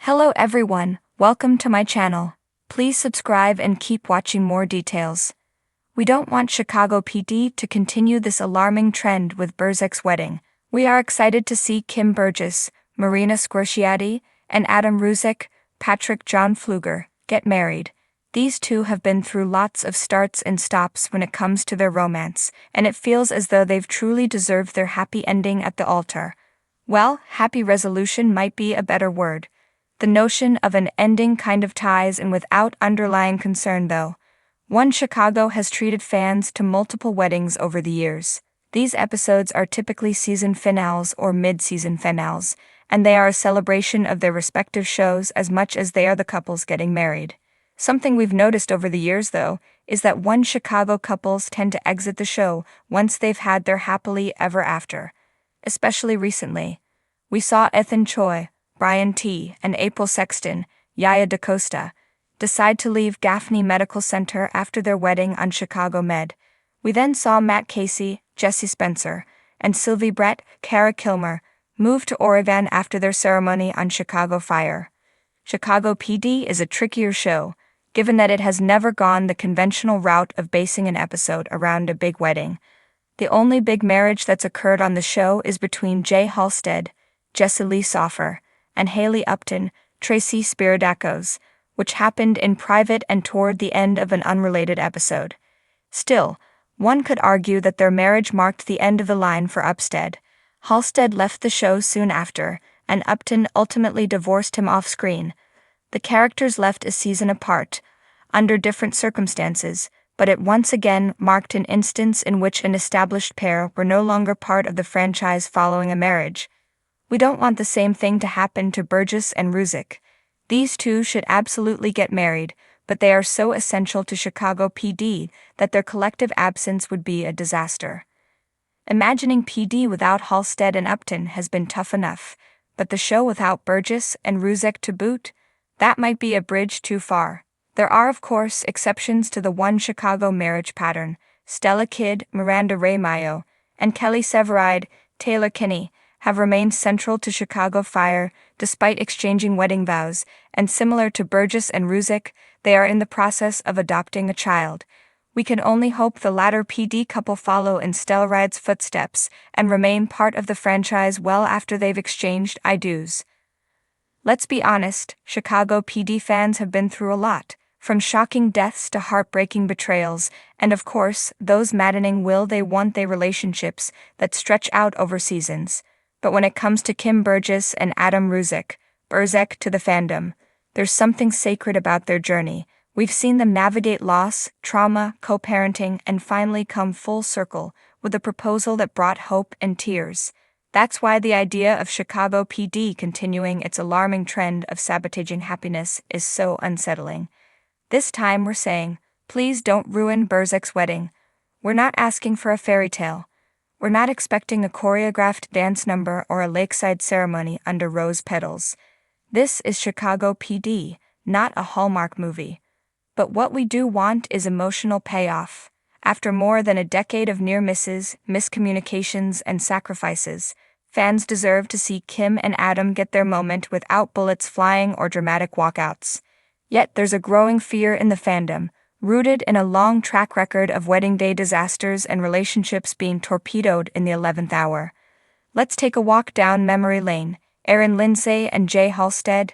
Hello everyone, welcome to my channel. Please subscribe and keep watching more details. We don't want Chicago PD to continue this alarming trend with Burzek's wedding. We are excited to see Kim Burgess, Marina Squarciati, and Adam Burzek, Patrick John Pfluger, get married. These two have been through lots of starts and stops when it comes to their romance, and it feels as though they've truly deserved their happy ending at the altar. Well, happy resolution might be a better word. The notion of an ending kind of ties in without underlying concern though. One Chicago has treated fans to multiple weddings over the years. These episodes are typically season finales or mid-season finales, and they are a celebration of their respective shows as much as they are the couples getting married. Something we've noticed over the years though, is that one Chicago couples tend to exit the show once they've had their happily ever after. Especially recently. We saw Ethan Choi, Brian T., and April Sexton, Yaya DaCosta, decide to leave Gaffney Medical Center after their wedding on Chicago Med. We then saw Matt Casey, Jesse Spencer, and Sylvie Brett, Cara Kilmer, move to Oregon after their ceremony on Chicago Fire. Chicago PD is a trickier show, given that it has never gone the conventional route of basing an episode around a big wedding. The only big marriage that's occurred on the show is between Jay Halstead, Jesse Lee Soffer, and Haley Upton, Tracy Spiridakos, which happened in private and toward the end of an unrelated episode. Still, one could argue that their marriage marked the end of the line for Upstead. Halstead left the show soon after, and Upton ultimately divorced him off-screen. The characters left a season apart, under different circumstances, but it once again marked an instance in which an established pair were no longer part of the franchise following a marriage. We don't want the same thing to happen to Burgess and Burzek. These two should absolutely get married, but they are so essential to Chicago PD that their collective absence would be a disaster. Imagining PD without Halstead and Upton has been tough enough, but the show without Burgess and Burzek to boot? That might be a bridge too far. There are of course exceptions to the one Chicago marriage pattern. Stella Kidd, Miranda Ray Mayo, and Kelly Severide, Taylor Kinney, have remained central to Chicago Fire despite exchanging wedding vows, and similar to Burgess and Burzek, they are in the process of adopting a child. We can only hope the latter PD couple follow in Stellaride's footsteps and remain part of the franchise well after they've exchanged I-dos. Let's be honest, Chicago PD fans have been through a lot, from shocking deaths to heartbreaking betrayals, and of course, those maddening will-they-won't-they relationships that stretch out over seasons. But when it comes to Kim Burgess and Adam Burzek to the fandom, there's something sacred about their journey. We've seen them navigate loss, trauma, co-parenting, and finally come full circle with a proposal that brought hope and tears. That's why the idea of Chicago PD continuing its alarming trend of sabotaging happiness is so unsettling. This time we're saying, please don't ruin Burzek's wedding. We're not asking for a fairy tale. We're not expecting a choreographed dance number or a lakeside ceremony under rose petals. This is Chicago PD, not a Hallmark movie. But what we do want is emotional payoff. After more than a decade of near misses, miscommunications, and sacrifices, fans deserve to see Kim and Adam get their moment without bullets flying or dramatic walkouts. Yet there's a growing fear in the fandom, rooted in a long track record of wedding day disasters and relationships being torpedoed in the 11th hour. Let's take a walk down memory lane. Erin Lindsay and Jay Halstead,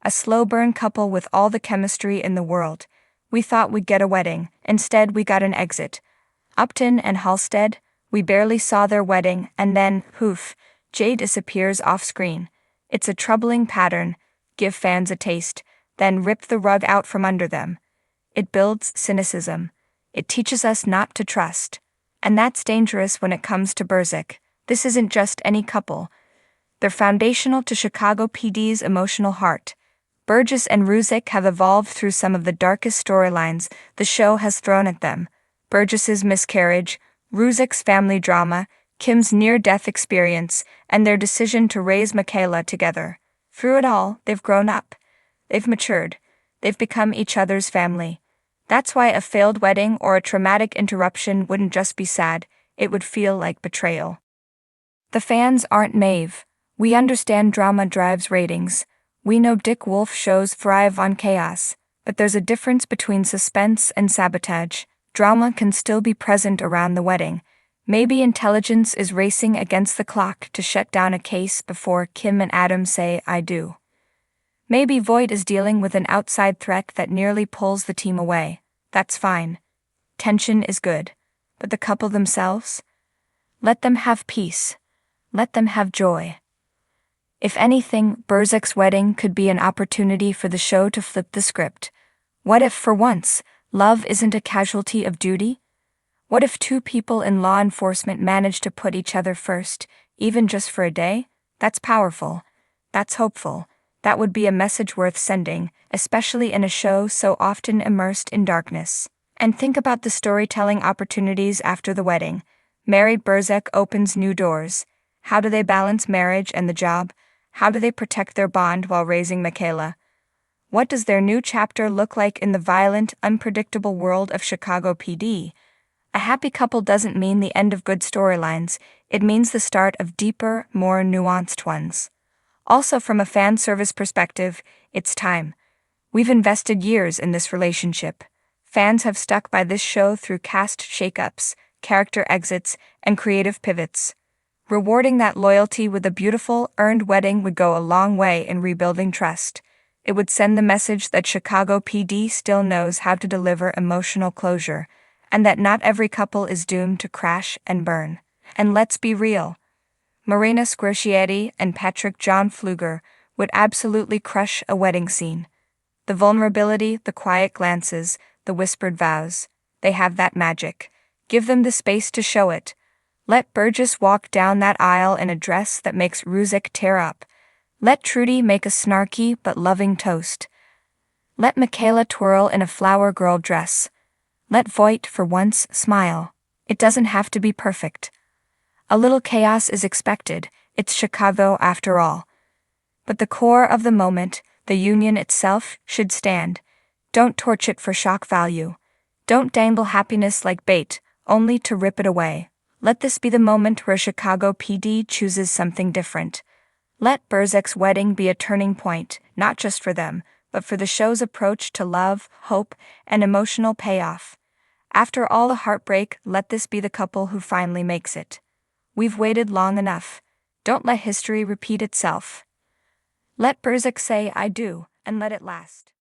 a slow burn couple with all the chemistry in the world. We thought we'd get a wedding, instead we got an exit. Upton and Halstead, we barely saw their wedding, and then, poof, Jay disappears off-screen. It's a troubling pattern. Give fans a taste, then rip the rug out from under them. It builds cynicism. It teaches us not to trust. And that's dangerous when it comes to Burzek. This isn't just any couple. They're foundational to Chicago PD's emotional heart. Burgess and Burzek have evolved through some of the darkest storylines the show has thrown at them. Burgess's miscarriage, Burzek's family drama, Kim's near-death experience, and their decision to raise Michaela together. Through it all, they've grown up. They've matured. They've become each other's family. That's why a failed wedding or a traumatic interruption wouldn't just be sad, it would feel like betrayal. The fans aren't naive. We understand drama drives ratings. We know Dick Wolf shows thrive on chaos, but there's a difference between suspense and sabotage. Drama can still be present around the wedding. Maybe intelligence is racing against the clock to shut down a case before Kim and Adam say "I do." Maybe Voight is dealing with an outside threat that nearly pulls the team away. That's fine. Tension is good. But the couple themselves? Let them have peace. Let them have joy. If anything, Burzek's wedding could be an opportunity for the show to flip the script. What if, for once, love isn't a casualty of duty? What if two people in law enforcement manage to put each other first, even just for a day? That's powerful. That's hopeful. That would be a message worth sending, especially in a show so often immersed in darkness. And think about the storytelling opportunities after the wedding. Married Burzek opens new doors. How do they balance marriage and the job? How do they protect their bond while raising Michaela? What does their new chapter look like in the violent, unpredictable world of Chicago PD? A happy couple doesn't mean the end of good storylines, it means the start of deeper, more nuanced ones. Also, from a fan service perspective, it's time. We've invested years in this relationship. Fans have stuck by this show through cast shakeups, character exits, and creative pivots. Rewarding that loyalty with a beautiful, earned wedding would go a long way in rebuilding trust. It would send the message that Chicago PD still knows how to deliver emotional closure, and that not every couple is doomed to crash and burn. And let's be real. Marina Squarciati and Patrick John Pfluger would absolutely crush a wedding scene. The vulnerability, the quiet glances, the whispered vows, they have that magic. Give them the space to show it. Let Burgess walk down that aisle in a dress that makes Burzek tear up. Let Trudy make a snarky but loving toast. Let Michaela twirl in a flower girl dress. Let Voight, for once, smile. It doesn't have to be perfect. A little chaos is expected, it's Chicago after all. But the core of the moment, the union itself, should stand. Don't torch it for shock value. Don't dangle happiness like bait, only to rip it away. Let this be the moment where Chicago PD chooses something different. Let Burzek's wedding be a turning point, not just for them, but for the show's approach to love, hope, and emotional payoff. After all the heartbreak, let this be the couple who finally makes it. We've waited long enough. Don't let history repeat itself. Let Burzek say "I do," and let it last.